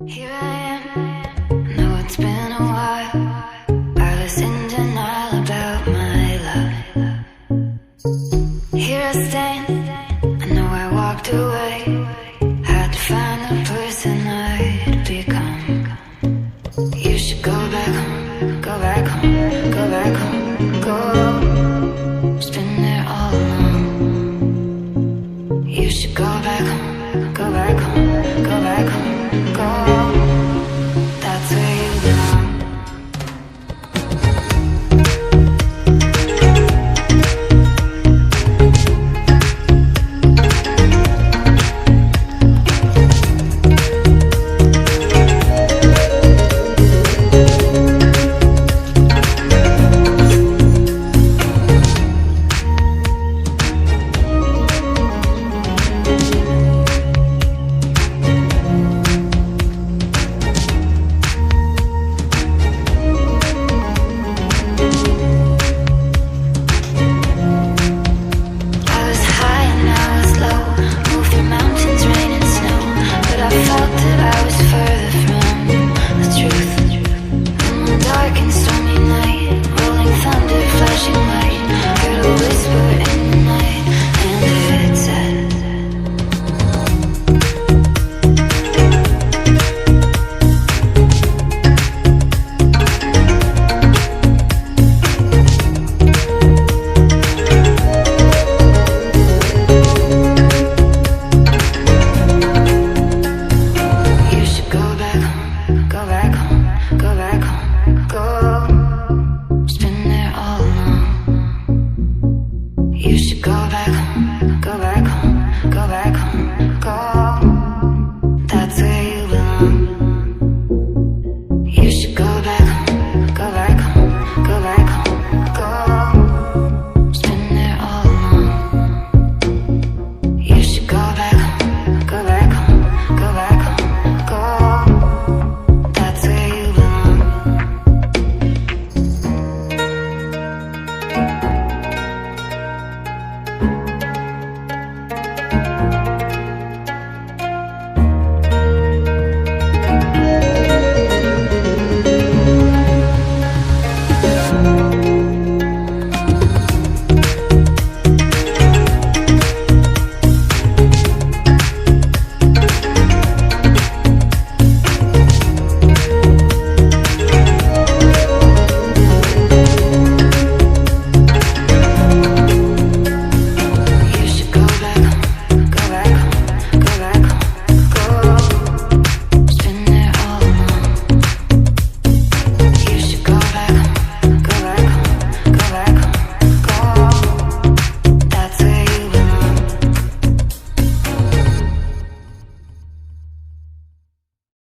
Here I am, know it's been a while. I was in denial about my love. Here I stand, I know I walked away. Had to find the person I'd become. You should go back home, go back home, go back home, go. It's been there all along. You should go back home, go back home, go back home, go.